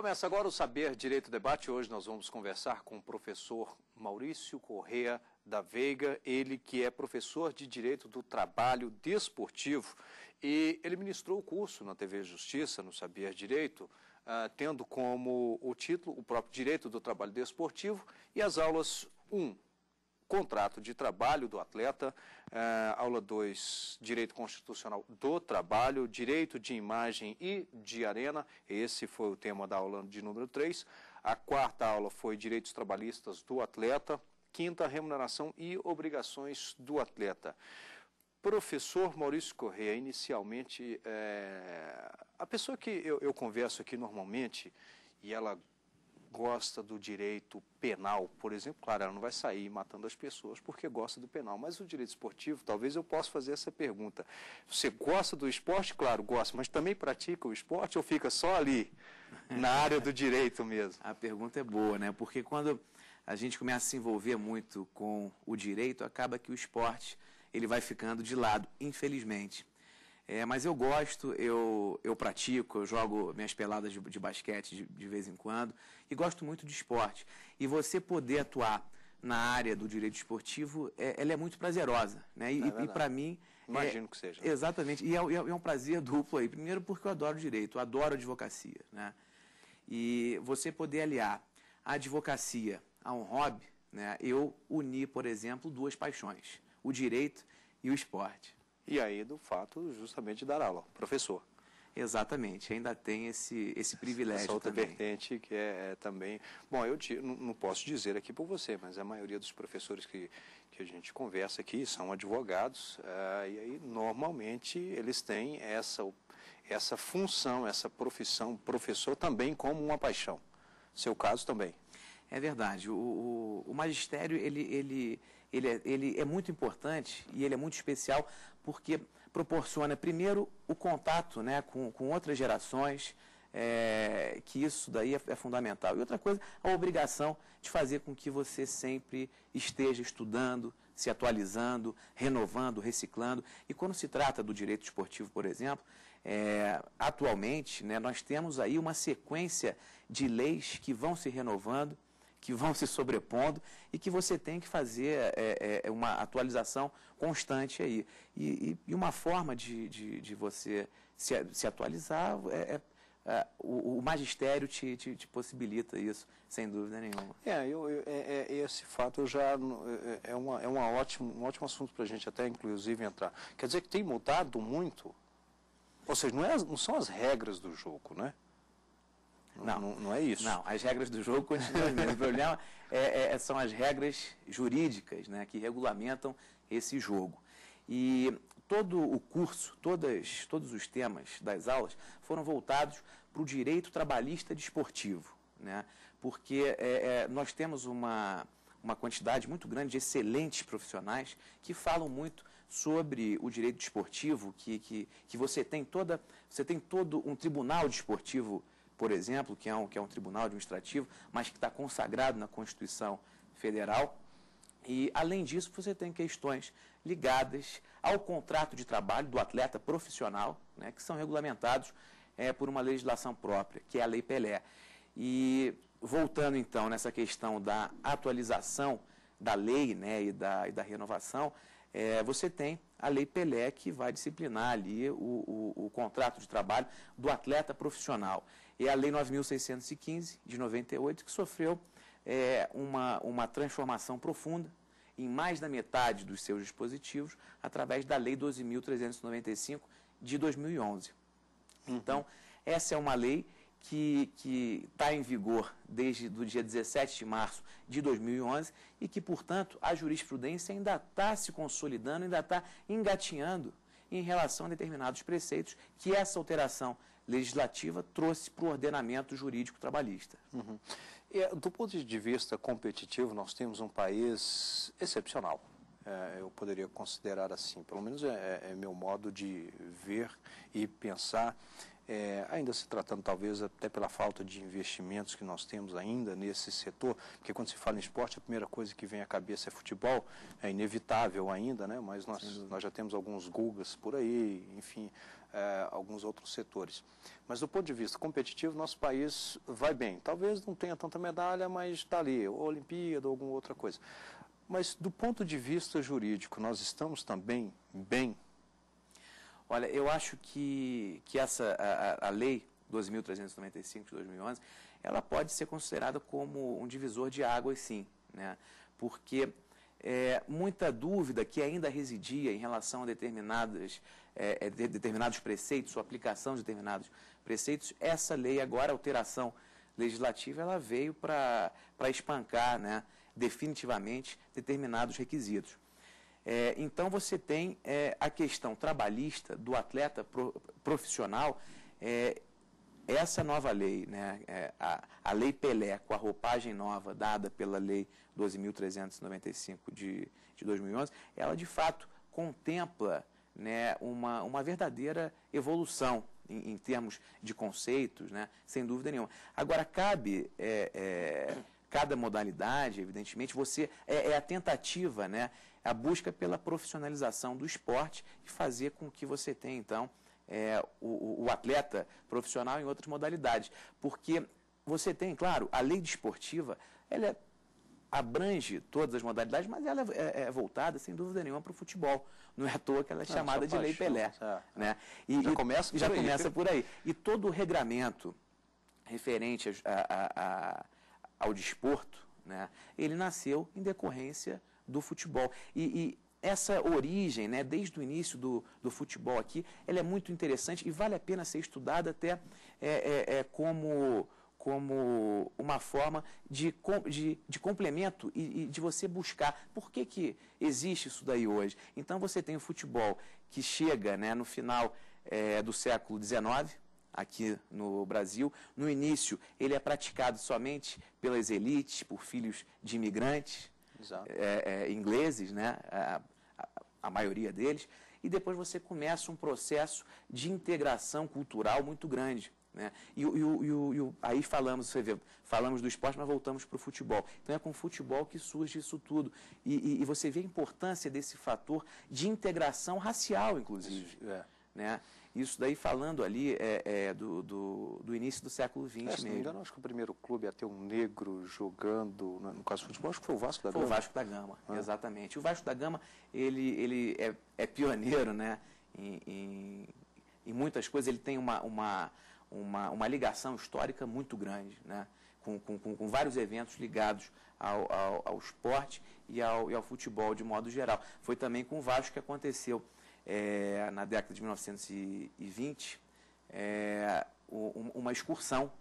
Começa agora o Saber Direito Debate. Hoje nós vamos conversar com o professor Maurício Corrêa da Veiga, ele que é professor de Direito do Trabalho Desportivo, e ele ministrou o curso na TV Justiça, no Saber Direito, tendo como o título o próprio Direito do Trabalho Desportivo e as aulas 1, Contrato de Trabalho do Atleta, aula 2, Direito Constitucional do Trabalho, Direito de Imagem e de Arena, esse foi o tema da aula de número 3. A quarta aula foi Direitos Trabalhistas do Atleta, quinta, Remuneração e Obrigações do Atleta. Professor Maurício Corrêa, inicialmente, a pessoa que eu converso aqui normalmente, e ela gosta do direito penal, por exemplo, claro, ela não vai sair matando as pessoas porque gosta do penal, mas o direito esportivo, talvez eu possa fazer essa pergunta. Você gosta do esporte? Claro, gosta, mas também pratica o esporte ou fica só ali, na área do direito mesmo? A pergunta é boa, né? Porque quando a gente começa a se envolver muito com o direito, acaba que o esporte ele vai ficando de lado, infelizmente. Mas eu gosto, eu pratico, eu jogo minhas peladas de basquete de vez em quando e gosto muito de esporte. E você poder atuar na área do direito esportivo, ela é muito prazerosa, né? E para mim... Imagino que seja. Exatamente. E é um prazer duplo aí. Primeiro porque eu adoro direito, eu adoro advocacia, né? E você poder aliar a advocacia a um hobby, né? Eu uni, por exemplo, duas paixões, o direito e o esporte. E aí, do fato, justamente, de dar aula, professor. Exatamente, ainda tem esse privilégio. Essa outra também. vertente que é também... Bom, eu não posso dizer aqui por você, mas a maioria dos professores que a gente conversa aqui são advogados, e aí, normalmente, eles têm essa função, essa profissão, professor, também como uma paixão. Seu caso também. É verdade. O magistério, ele é muito importante e ele é muito especial porque proporciona, primeiro, o contato, né, com outras gerações, que isso daí é fundamental. E outra coisa, a obrigação de fazer com que você sempre esteja estudando, se atualizando, renovando, reciclando. E quando se trata do direito esportivo, por exemplo, atualmente, né, nós temos aí uma sequência de leis que vão se renovando, que vão se sobrepondo e que você tem que fazer uma atualização constante aí. E uma forma de você se atualizar, o magistério te possibilita isso, sem dúvida nenhuma. Esse fato é um ótimo assunto para a gente até, inclusive, entrar. Quer dizer que tem mudado muito? Ou seja, não são as regras do jogo, né? Não é isso. Não, as regras do jogo continuam as mesmas. O problema são as regras jurídicas, né, que regulamentam esse jogo. E todo o curso, todos os temas das aulas foram voltados para o direito trabalhista desportivo, né, porque nós temos uma quantidade muito grande de excelentes profissionais que falam muito sobre o direito desportivo, que você tem todo um tribunal desportivo, por exemplo, que é um tribunal administrativo, mas que está consagrado na Constituição Federal. E, além disso, você tem questões ligadas ao contrato de trabalho do atleta profissional, né, que são regulamentados por uma legislação própria, que é a Lei Pelé. E, voltando, então, nessa questão da atualização da lei, né, e da renovação, você tem a Lei Pelé, que vai disciplinar ali o contrato de trabalho do atleta profissional. E a Lei 9.615, de 98, que sofreu uma transformação profunda em mais da metade dos seus dispositivos através da Lei 12.395, de 2011. Então, essa é uma lei que está em vigor desde o dia 17 de março de 2011 e que, portanto, a jurisprudência ainda está se consolidando, ainda está engatinhando em relação a determinados preceitos que essa alteração legislativa trouxe para o ordenamento jurídico trabalhista. Do ponto de vista competitivo, nós temos um país excepcional. Eu poderia considerar assim, pelo menos é meu modo de ver e pensar, ainda se tratando talvez até pela falta de investimentos que nós temos ainda nesse setor, porque quando se fala em esporte, a primeira coisa que vem à cabeça é futebol, é inevitável ainda, né? Mas nós já temos alguns Gugas por aí, enfim, alguns outros setores. Mas do ponto de vista competitivo, nosso país vai bem. Talvez não tenha tanta medalha, mas está ali, ou Olimpíada, ou alguma outra coisa. Mas do ponto de vista jurídico, nós estamos também bem? Olha, eu acho que a lei 12.395 de 2011, ela pode ser considerada como um divisor de águas, sim, né? Porque muita dúvida que ainda residia em relação a determinados preceitos, ou aplicação de determinados preceitos, essa lei agora, a alteração legislativa, ela veio para espancar, né, definitivamente determinados requisitos. Então, você tem a questão trabalhista do atleta profissional, essa nova lei, né, a Lei Pelé, com a roupagem nova dada pela Lei 12.395 de 2011, ela, de fato, contempla, né, uma verdadeira evolução em termos de conceitos, né, sem dúvida nenhuma. Agora, cabe... cada modalidade, evidentemente, a tentativa, né, a busca pela profissionalização do esporte e fazer com que você tenha, então, o atleta profissional em outras modalidades. Porque você tem, claro, a lei desportiva, ela abrange todas as modalidades, mas ela é voltada, sem dúvida nenhuma, para o futebol. Não é à toa que ela é chamada de Lei Pelé. Né? Já começa por aí. E todo o regramento referente ao desporto, né, ele nasceu em decorrência do futebol. E essa origem, né, desde o início do futebol aqui, ela é muito interessante e vale a pena ser estudada até como uma forma de complemento e de você buscar por que existe isso daí hoje. Então você tem o futebol que chega, né, no final do século XIX, aqui no Brasil. No início, ele é praticado somente pelas elites, por filhos de imigrantes ingleses, né? A maioria deles. E depois você começa um processo de integração cultural muito grande. Né? Aí falamos do esporte, mas voltamos para o futebol. Então é com o futebol que surge isso tudo. E você vê a importância desse fator de integração racial, inclusive. Né? Isso daí falando ali do início do século XX mesmo. Se não me engano, acho que o primeiro clube a ter um negro jogando, no caso do futebol, acho que foi o Vasco da Gama. Foi o Vasco da Gama, exatamente. O Vasco da Gama, ele é pioneiro, né, em muitas coisas. Ele tem uma ligação histórica muito grande, né, com vários eventos ligados ao esporte e ao futebol de modo geral. Foi também com o Vasco que aconteceu na década de 1920, uma excursão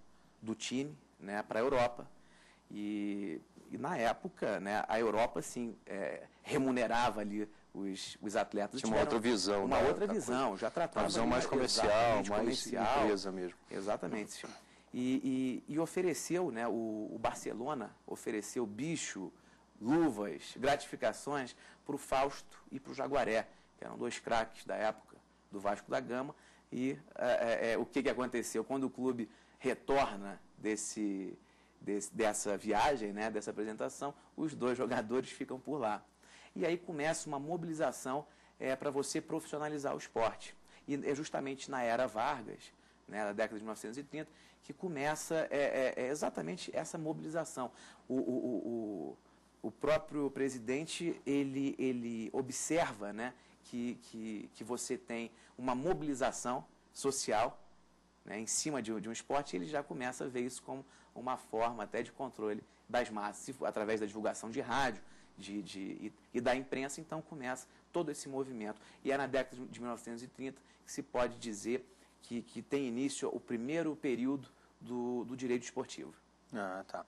do time, né, para a Europa. E na época, né, a Europa, sim, remunerava ali os atletas. Tinha uma outra visão. Uma outra visão, já tratava... Uma visão mais comercial, mais empresa mesmo. Exatamente. E ofereceu, né, o Barcelona ofereceu bicho, luvas, gratificações para o Fausto e para o Jaguaré, que eram dois craques da época do Vasco da Gama. E o que aconteceu? Quando o clube retorna dessa viagem, né, dessa apresentação, os dois jogadores ficam por lá. E aí começa uma mobilização para você profissionalizar o esporte. E é justamente na era Vargas, né, na década de 1930, que começa exatamente essa mobilização. O próprio presidente, ele observa, né, que você tem uma mobilização social, né, em cima de um esporte, e ele já começa a ver isso como uma forma até de controle das massas, através da divulgação de rádio e da imprensa. Então começa todo esse movimento. E é na década de 1930 que se pode dizer que tem início o primeiro período do direito esportivo. Tá.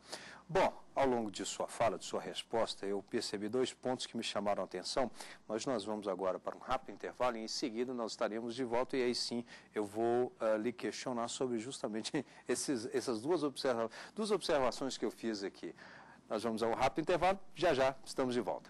Bom, ao longo de sua fala, de sua resposta, eu percebi dois pontos que me chamaram a atenção, mas nós vamos agora para um rápido intervalo e em seguida nós estaremos de volta e aí sim eu vou lhe questionar sobre justamente essas duas observações que eu fiz aqui. Nós vamos a um rápido intervalo, já estamos de volta.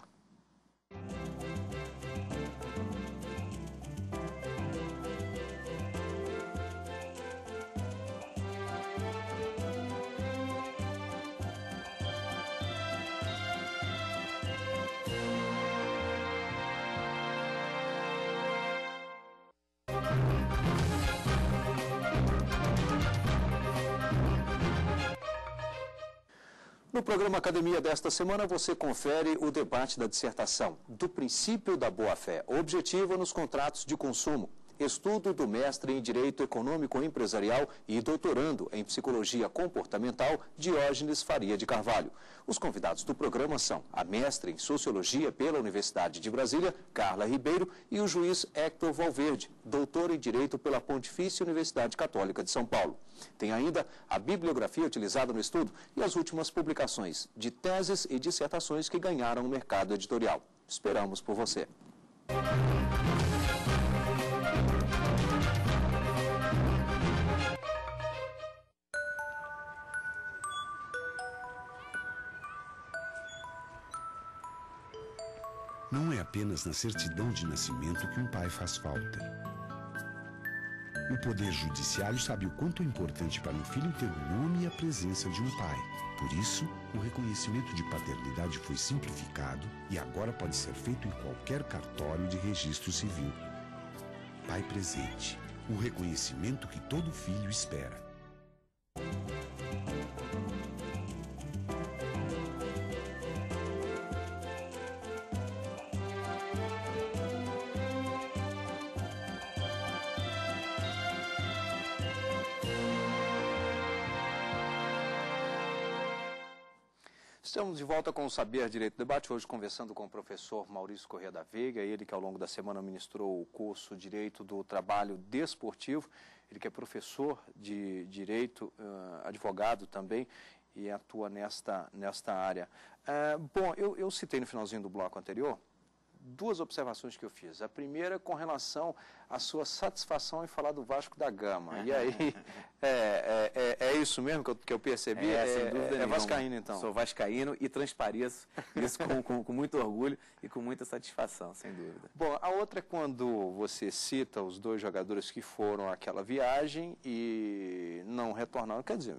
No programa Academia desta semana, você confere o debate da dissertação do princípio da boa-fé, objetivo nos contratos de consumo, estudo do mestre em Direito Econômico Empresarial e doutorando em Psicologia Comportamental, Diógenes Faria de Carvalho. Os convidados do programa são a mestre em Sociologia pela Universidade de Brasília, Carla Ribeiro, e o juiz Hector Valverde, doutor em Direito pela Pontifícia Universidade Católica de São Paulo. Tem ainda a bibliografia utilizada no estudo e as últimas publicações de teses e dissertações que ganharam o mercado editorial. Esperamos por você. Não é apenas na certidão de nascimento que um pai faz falta. O Poder Judiciário sabe o quanto é importante para um filho ter o nome e a presença de um pai. Por isso, o reconhecimento de paternidade foi simplificado e agora pode ser feito em qualquer cartório de registro civil. Pai presente, o reconhecimento que todo filho espera. Estamos de volta com o Saber Direito Debate, hoje conversando com o professor Maurício Corrêa da Veiga, ele que ao longo da semana ministrou o curso Direito do Trabalho Desportivo, ele que é professor de Direito, advogado também, e atua nesta área. Bom, eu citei no finalzinho do bloco anterior duas observações que eu fiz. A primeira com relação à sua satisfação em falar do Vasco da Gama. E aí, é isso mesmo que eu percebi? Sem dúvida nenhuma. Vascaíno, então. Sou vascaíno e transpareço isso com muito orgulho e com muita satisfação, sem dúvida. Bom, a outra é quando você cita os dois jogadores que foram àquela viagem e não retornaram. Quer dizer,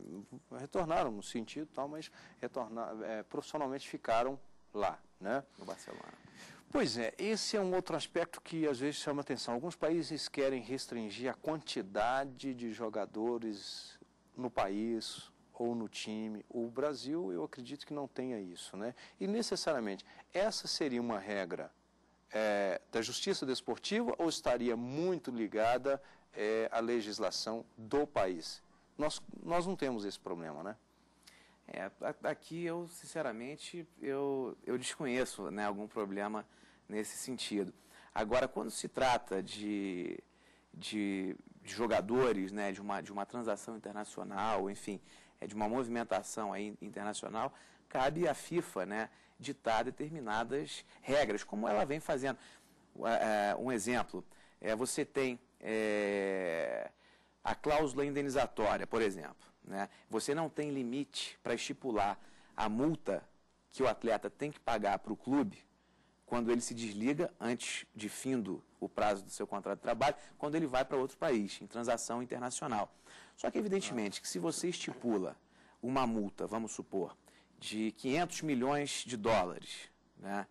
retornaram no sentido tal, mas profissionalmente ficaram lá, né? No Barcelona. Pois é, esse é um outro aspecto que às vezes chama atenção. Alguns países querem restringir a quantidade de jogadores no país ou no time. O Brasil, eu acredito que não tenha isso, né? E necessariamente, essa seria uma regra da justiça desportiva ou estaria muito ligada à legislação do país? Nós não temos esse problema, né? Aqui eu, sinceramente, eu desconheço, né, algum problema nesse sentido. Agora, quando se trata de jogadores, né, de uma transação internacional, enfim, de uma movimentação aí internacional, cabe à FIFA, né, ditar determinadas regras, como ela vem fazendo. Um exemplo, você tem a cláusula indenizatória, por exemplo. Né? Você não tem limite para estipular a multa que o atleta tem que pagar para o clube quando ele se desliga antes de findo o prazo do seu contrato de trabalho, quando ele vai para outro país, em transação internacional. Só que, evidentemente, que se você estipula uma multa, vamos supor, de 500 milhões de dólares, né?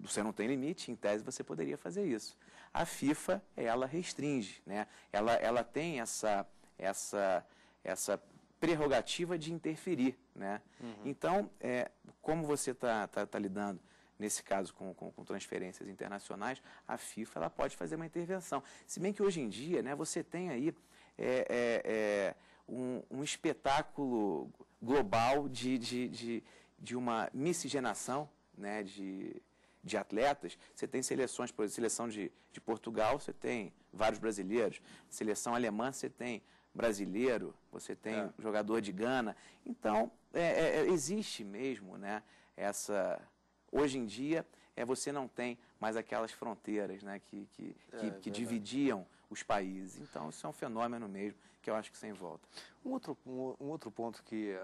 Você não tem limite, em tese você poderia fazer isso. A FIFA, ela restringe, né? Ela tem essa prerrogativa de interferir, né? Uhum. Então, como você está lidando, nesse caso, com transferências internacionais, a FIFA ela pode fazer uma intervenção. Se bem que hoje em dia, né, você tem aí um espetáculo global de uma miscigenação, né, de atletas. Você tem seleções, por exemplo, seleção de Portugal, você tem vários brasileiros. Seleção alemã, você tem brasileiro, você tem jogador de Gana. Então, existe mesmo, né, hoje em dia, você não tem mais aquelas fronteiras, né, que dividiam os países. Então, isso é um fenômeno mesmo que eu acho que sem volta. Um outro ponto que,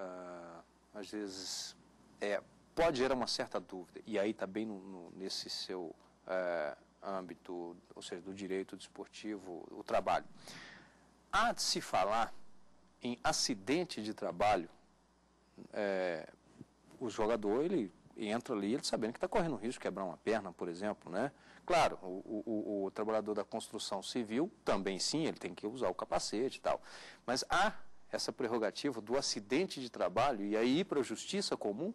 às vezes, pode gerar uma certa dúvida, e aí está bem nesse seu âmbito, ou seja, do direito desportivo, o trabalho. Há de se falar em acidente de trabalho, o jogador, ele entra ali, ele sabendo que está correndo risco de quebrar uma perna, por exemplo, né? Claro, o trabalhador da construção civil, também sim, ele tem que usar o capacete e tal. Mas há essa prerrogativa do acidente de trabalho e aí ir para a justiça comum?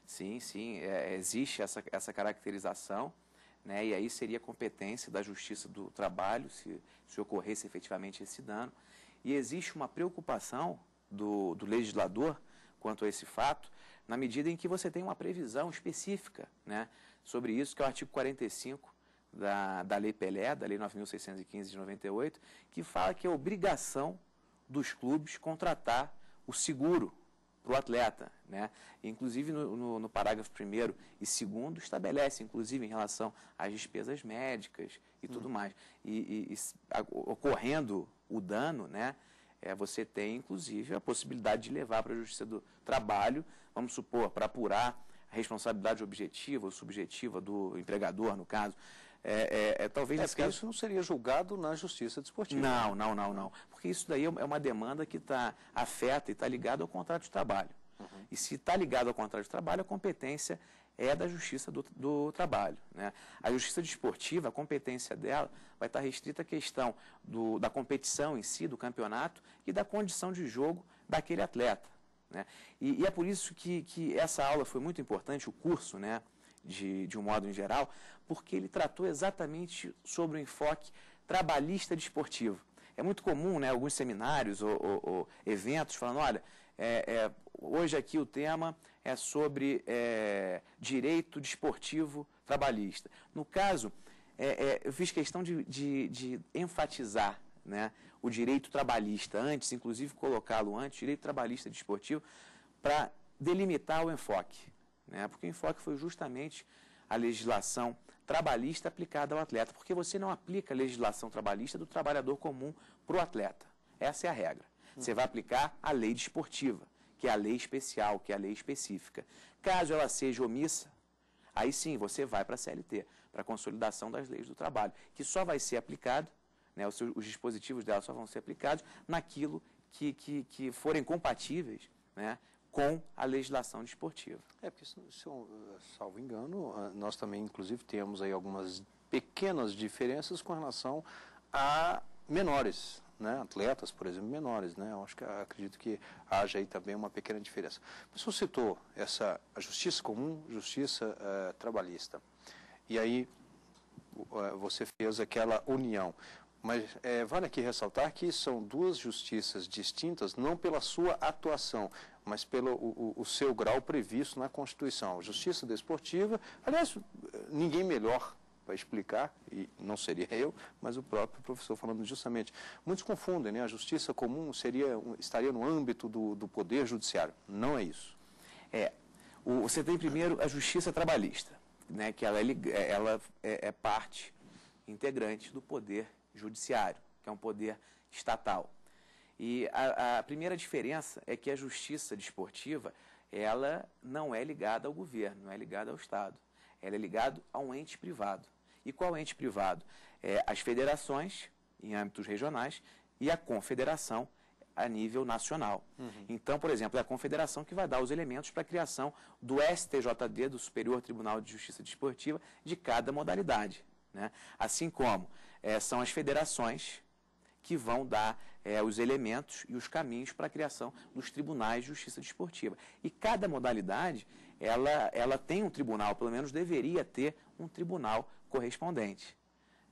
Sim, sim, existe essa caracterização, né, e aí seria competência da Justiça do Trabalho se ocorresse efetivamente esse dano. E existe uma preocupação do legislador quanto a esse fato, na medida em que você tem uma previsão específica, né, sobre isso, que é o artigo 45 da Lei Pelé, da Lei 9.615 de 98, que fala que é obrigação dos clubes contratar o seguro para o atleta, né? Inclusive no parágrafo 1º e 2º estabelece, inclusive, em relação às despesas médicas e tudo mais. Ocorrendo o dano, né, você tem, inclusive, a possibilidade de levar para a Justiça do Trabalho, vamos supor, para apurar a responsabilidade objetiva ou subjetiva do empregador, no caso. Talvez nesse caso isso não seria julgado na Justiça Desportiva. Não. Porque isso daí é uma demanda que afeta e está ligada ao contrato de trabalho. E se está ligado ao contrato de trabalho, a competência é da Justiça do Trabalho, né? A Justiça Desportiva, a competência dela vai estar restrita à questão da competição em si, do campeonato e da condição de jogo daquele atleta, né? E é por isso que essa aula foi muito importante, o curso, né, de um modo em geral, porque ele tratou exatamente sobre o enfoque trabalhista desportivo. É muito comum, né, alguns seminários ou eventos falando, olha, hoje aqui o tema é sobre direito desportivo trabalhista. No caso, eu fiz questão de enfatizar, né, o direito trabalhista antes, inclusive colocá-lo antes, direito trabalhista desportivo, para delimitar o enfoque, né, porque o enfoque foi justamente a legislação trabalhista aplicada ao atleta, porque você não aplica a legislação trabalhista do trabalhador comum para o atleta. Essa é a regra. Você vai aplicar a lei desportiva, que é a lei especial, que é a lei específica. Caso ela seja omissa, aí sim você vai para a CLT, para a consolidação das leis do trabalho, que só vai ser aplicado, né, os dispositivos dela só vão ser aplicados naquilo que forem compatíveis, né, com a legislação desportiva. Porque, se eu salvo engano, nós também, inclusive, temos aí algumas pequenas diferenças com relação a menores, né? Atletas, por exemplo, menores, né? Eu acredito que haja aí também uma pequena diferença. O senhor citou a justiça comum, justiça trabalhista. E aí você fez aquela união. Mas vale aqui ressaltar que são duas justiças distintas, não pela sua atuação, mas pelo o seu grau previsto na Constituição. Justiça desportiva, aliás, ninguém melhor para explicar, e não seria eu, mas o próprio professor falando justamente. Muitos confundem, né? A justiça comum estaria no âmbito do Poder Judiciário. Não é isso. Você tem primeiro a justiça trabalhista, né? Que ela é parte integrante do Poder Judiciário, que é um poder estatal. E a primeira diferença é que a justiça desportiva, ela não é ligada ao governo, não é ligada ao Estado. Ela é ligada a um ente privado. E qual ente privado? As federações, em âmbitos regionais, e a confederação, a nível nacional. Então, por exemplo, é a confederação que vai dar os elementos para a criação do STJD, do Superior Tribunal de Justiça Desportiva, de cada modalidade, né? Assim como são as federações que vão dar os elementos e os caminhos para a criação dos tribunais de justiça desportiva. E cada modalidade, ela tem um tribunal, pelo menos deveria ter um tribunal correspondente,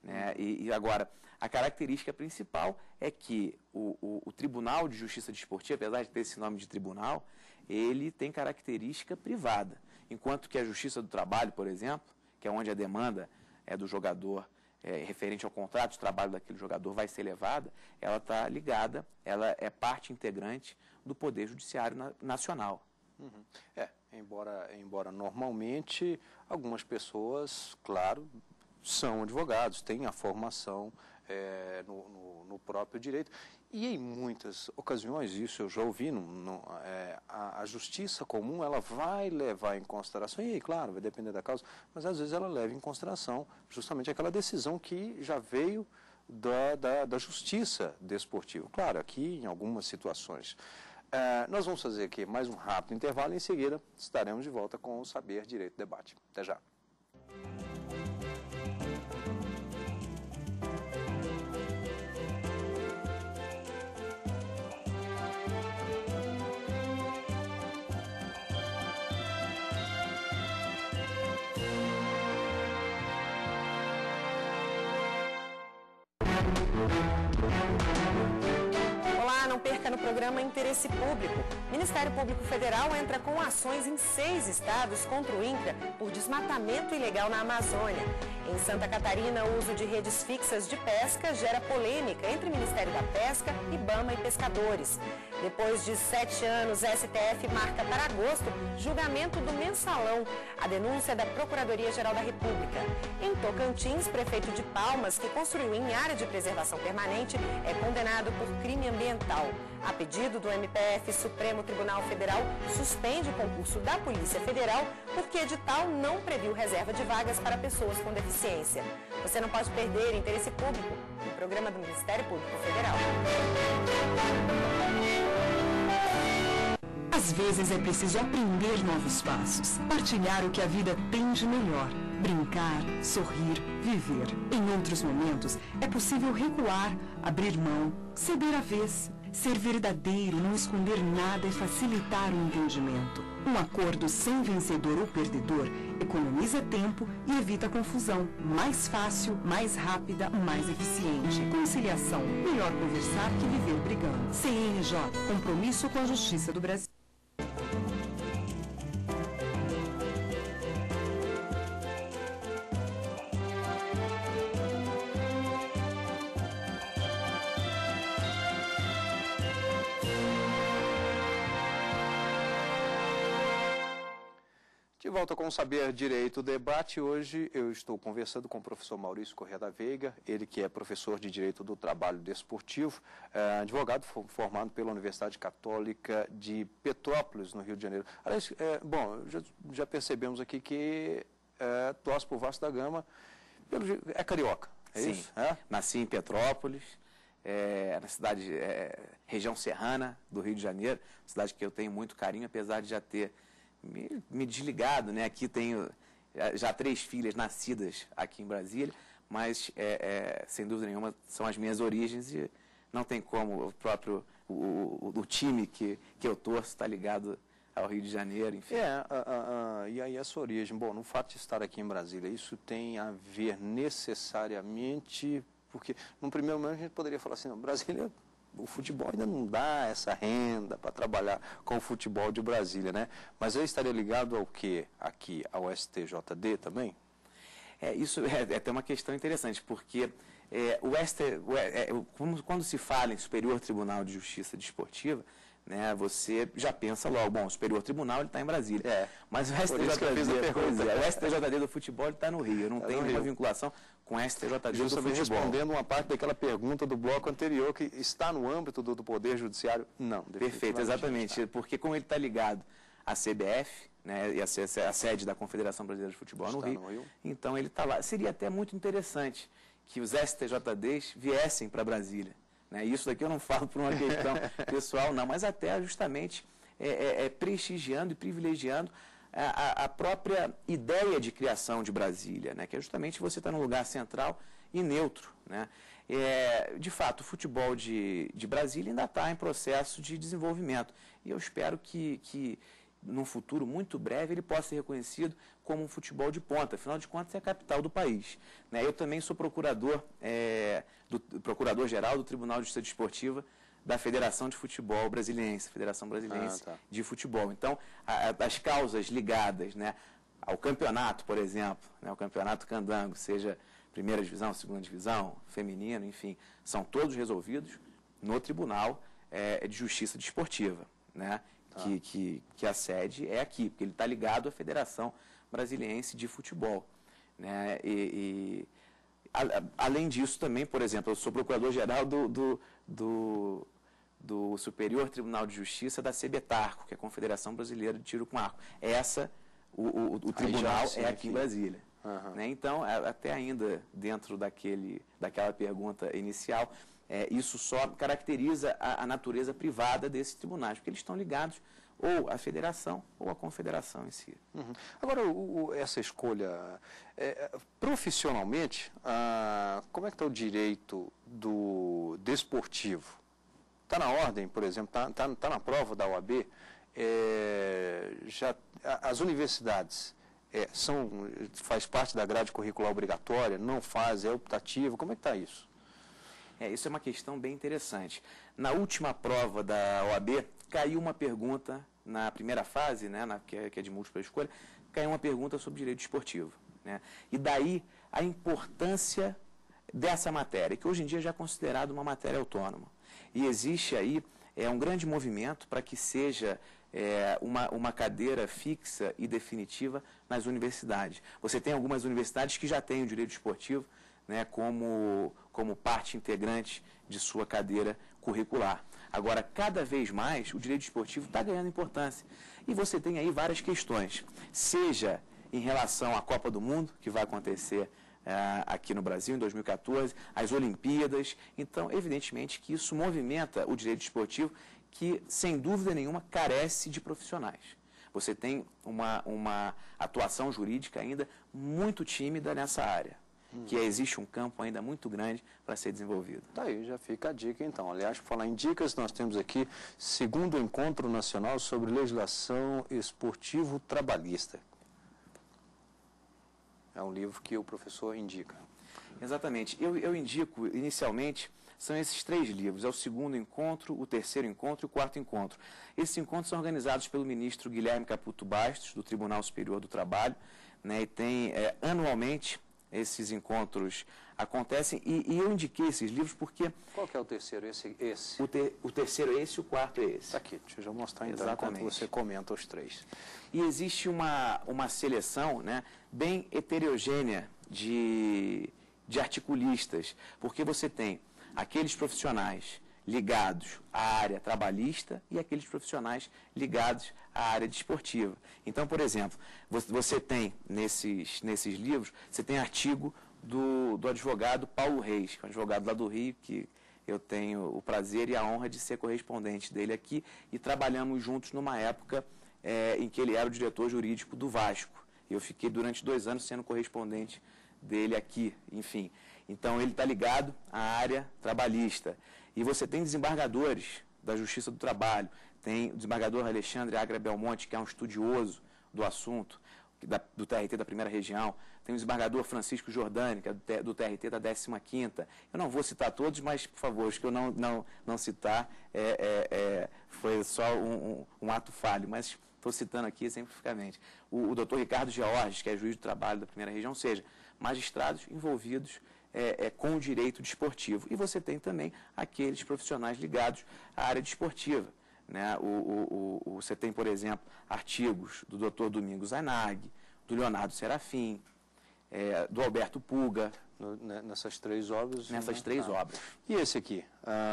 né? E agora, a característica principal é que o Tribunal de Justiça Desportiva, apesar de ter esse nome de tribunal, ele tem característica privada. Enquanto que a Justiça do Trabalho, por exemplo, que é onde a demanda do jogador referente ao contrato de trabalho daquele jogador vai ser levada, ela está ligada, ela é parte integrante do Poder Judiciário Nacional. Embora normalmente algumas pessoas, claro, são advogados, têm a formação no próprio direito. E em muitas ocasiões, isso eu já ouvi, a justiça comum ela vai levar em consideração, e aí, claro, vai depender da causa, mas às vezes ela leva em consideração justamente aquela decisão que já veio da justiça desportiva. Claro, aqui em algumas situações. Nós vamos fazer aqui mais um rápido intervalo e em seguida estaremos de volta com o Saber Direito Debate. Até já. perca no programa Interesse Público. O Ministério Público Federal entra com ações em 6 estados contra o INCRA por desmatamento ilegal na Amazônia. Em Santa Catarina, o uso de redes fixas de pesca gera polêmica entre o Ministério da Pesca, IBAMA e pescadores. Depois de 7 anos, a STF marca para agosto julgamento do mensalão, a denúncia da Procuradoria-Geral da República. Em Tocantins, prefeito de Palmas, que construiu em área de preservação permanente, é condenado por crime ambiental. A pedido do MPF, Supremo Tribunal Federal suspende o concurso da Polícia Federal porque edital não previu reserva de vagas para pessoas com deficiência. Você não pode perder interesse público no programa do Ministério Público Federal. Às vezes é preciso aprender novos passos, partilhar o que a vida tem de melhor, brincar, sorrir, viver. Em outros momentos, é possível recuar, abrir mão, ceder a vez. Ser verdadeiro, não esconder nada e facilitar o entendimento. Um acordo sem vencedor ou perdedor economiza tempo e evita confusão. Mais fácil, mais rápida, mais eficiente. Conciliação. Melhor conversar que viver brigando. CNJ. Compromisso com a Justiça do Brasil. De volta com o Saber Direito Debate, hoje eu estou conversando com o professor Maurício Corrêa da Veiga, ele que é professor de Direito do Trabalho Desportivo, advogado formado pela Universidade Católica de Petrópolis, no Rio de Janeiro. Aliás, já percebemos aqui que torce por Vasco da Gama, é carioca, é Sim, isso? É? Nasci em Petrópolis, na cidade, região serrana do Rio de Janeiro, cidade que eu tenho muito carinho, apesar de já ter me desligado, né? Aqui tenho já 3 filhas nascidas aqui em Brasília, mas sem dúvida nenhuma são as minhas origens e não tem como o time que eu torço está ligado ao Rio de Janeiro, enfim. E aí essa origem, bom, no fato de estar aqui em Brasília, isso tem a ver necessariamente, porque num primeiro momento a gente poderia falar assim, não, Brasília, o futebol ainda não dá essa renda para trabalhar com o futebol de Brasília, né? Mas eu estaria ligado ao quê? Aqui, ao STJD também? Isso é até uma questão interessante, porque quando se fala em Superior Tribunal de Justiça Desportiva, né, você já pensa logo, bom, o Superior Tribunal está em Brasília. Mas o STJD do futebol está no Rio, eu não tenho nenhuma vinculação com o STJD do futebol. Respondendo uma parte daquela pergunta do bloco anterior, que está no âmbito do Poder Judiciário, não. Perfeito, exatamente, porque como ele está ligado à CBF, né, e a sede da Confederação Brasileira de Futebol no Rio, então ele está lá. Seria até muito interessante que os STJDs viessem para Brasília. Né? Isso daqui eu não falo por uma questão pessoal, não, mas até justamente prestigiando e privilegiando a própria ideia de criação de Brasília, né? Que é justamente você estar num lugar central e neutro. Né? De fato, o futebol de Brasília ainda está em processo de desenvolvimento e eu espero que num futuro muito breve ele possa ser reconhecido como um futebol de ponta, afinal de contas é a capital do país. Né? Eu também sou procurador-geral do Tribunal de Justiça Desportiva da Federação de Futebol Brasiliense, Federação Brasiliense de Futebol. Então, as causas ligadas, né, ao campeonato, por exemplo, né, o campeonato candango, seja primeira divisão, segunda divisão, feminino, enfim, são todos resolvidos no Tribunal de Justiça Desportiva, né? Que a sede é aqui, porque ele está ligado à Federação Brasiliense de Futebol. Né? Além disso, também, por exemplo, eu sou procurador-geral do Superior Tribunal de Justiça da CBTARCO, que é a Confederação Brasileira de Tiro com Arco. O tribunal é aqui em Brasília. Uhum. Né? Então, até ainda dentro daquela pergunta inicial, isso só caracteriza a natureza privada desses tribunais, porque eles estão ligados ou à federação ou à confederação em si. Uhum. Agora, essa escolha, profissionalmente, como é que está o direito do desportivo? Está na ordem, por exemplo, está na prova da OAB, as universidades faz parte da grade curricular obrigatória, não faz, é optativo, como é que está isso? Isso é uma questão bem interessante. Na última prova da OAB, caiu uma pergunta, na primeira fase, né, que é de múltipla escolha, caiu uma pergunta sobre direito esportivo. Né? E daí a importância dessa matéria, que hoje em dia já é considerada uma matéria autônoma. E existe aí um grande movimento para que seja uma cadeira fixa e definitiva nas universidades. Você tem algumas universidades que já têm o direito esportivo, né, como parte integrante de sua cadeira curricular. Agora, cada vez mais, o direito esportivo está ganhando importância. E você tem aí várias questões, seja em relação à Copa do Mundo, que vai acontecer aqui no Brasil em 2014, as Olimpíadas. Então, evidentemente que isso movimenta o direito esportivo, que, sem dúvida nenhuma, carece de profissionais. Você tem uma atuação jurídica ainda muito tímida nessa área, que existe um campo ainda muito grande para ser desenvolvido. Tá aí, já fica a dica então. Aliás, por falar em dicas, nós temos aqui segundo Encontro Nacional sobre Legislação Esportivo Trabalhista. É um livro que o professor indica. Exatamente. Eu indico, inicialmente, são esses 3 livros. É o segundo encontro, o terceiro encontro e o quarto encontro. Esses encontros são organizados pelo ministro Guilherme Caputo Bastos, do Tribunal Superior do Trabalho, né, e tem anualmente esses encontros acontecem, e eu indiquei esses livros porque... Qual que é o terceiro? Esse? O terceiro é esse e o quarto é esse. Está aqui, deixa eu já mostrar então, exatamente, enquanto você comenta os 3. E existe uma seleção, né, bem heterogênea de articulistas, porque você tem aqueles profissionais ligados à área trabalhista e aqueles profissionais ligados à área desportiva. Então, por exemplo, você tem nesses livros, você tem artigo do advogado Paulo Reis, que é um advogado lá do Rio, que eu tenho o prazer e a honra de ser correspondente dele aqui, e trabalhamos juntos numa época em que ele era o diretor jurídico do Vasco. Eu fiquei durante 2 anos sendo correspondente dele aqui, enfim. Então, ele está ligado à área trabalhista. E você tem desembargadores da Justiça do Trabalho, tem o desembargador Alexandre Agra Belmonte, que é um estudioso do assunto, do TRT da primeira região, tem o desembargador Francisco Jordani, que é do TRT da 15ª. Eu não vou citar todos, mas, por favor, os que eu não citar foi só um ato falho, mas estou citando aqui exemplificamente. O doutor Ricardo Georges, que é juiz do trabalho da primeira região, ou seja, magistrados envolvidos com o direito desportivo. E você tem também aqueles profissionais ligados à área desportiva. Né? Você tem, por exemplo, artigos do Dr. Domingos Zainag, do Leonardo Serafim, do Alberto Puga. Nessas 3 obras? Nessas 3 obras. E esse aqui?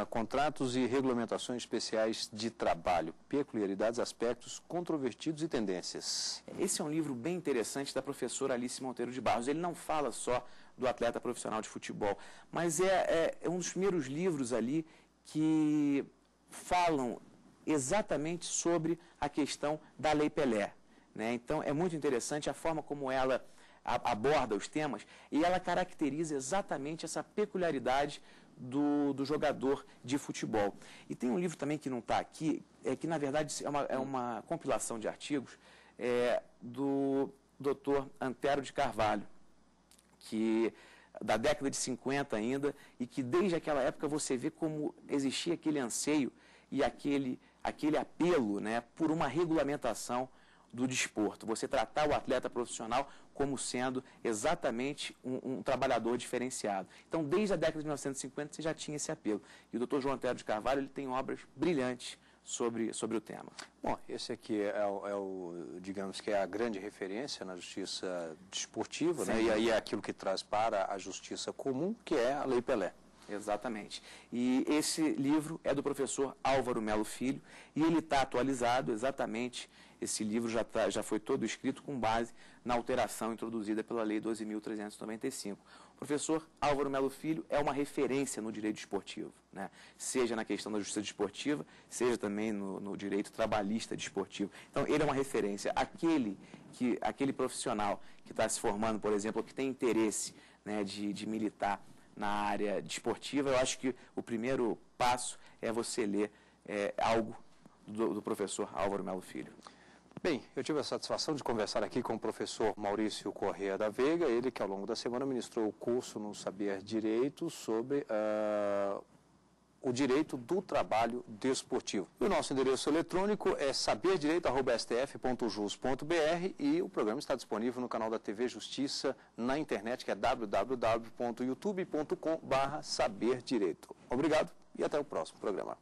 Contratos e regulamentações especiais de trabalho, peculiaridades, aspectos controvertidos e tendências. Esse é um livro bem interessante da professora Alice Monteiro de Barros. Ele não fala só do atleta profissional de futebol, mas é um dos primeiros livros ali que falam exatamente sobre a questão da Lei Pelé. Né? Então, é muito interessante a forma como ela aborda os temas, e ela caracteriza exatamente essa peculiaridade do jogador de futebol. E tem um livro também que não está aqui, que na verdade é uma compilação de artigos do Dr. Antero de Carvalho, que da década de 50 ainda, e que desde aquela época você vê como existia aquele anseio e aquele apelo, né, por uma regulamentação do desporto. Você tratar o atleta profissional como sendo exatamente um trabalhador diferenciado. Então, desde a década de 1950, você já tinha esse apelo. E o Dr. João Antero de Carvalho ele tem obras brilhantes sobre o tema. Bom, esse aqui digamos que é a grande referência na justiça desportiva, né? E aí é aquilo que traz para a justiça comum, que é a Lei Pelé. Exatamente. E esse livro é do professor Álvaro Melo Filho, e ele está atualizado exatamente. Esse livro já foi todo escrito com base na alteração introduzida pela Lei 12.395. O professor Álvaro Melo Filho é uma referência no direito esportivo, né? Seja na questão da justiça desportiva, seja também no direito trabalhista desportivo. Então, ele é uma referência. Aquele profissional que está se formando, por exemplo, que tem interesse, né, de militar na área desportiva, eu acho que o primeiro passo é você ler algo do professor Álvaro Melo Filho. Bem, eu tive a satisfação de conversar aqui com o professor Maurício Corrêa da Veiga, ele que ao longo da semana ministrou o curso no Saber Direito sobre o direito do trabalho desportivo. E o nosso endereço eletrônico é saberdireito@stf.jus.br e o programa está disponível no canal da TV Justiça na internet, que é www.youtube.com/saberdireito. Obrigado e até o próximo programa.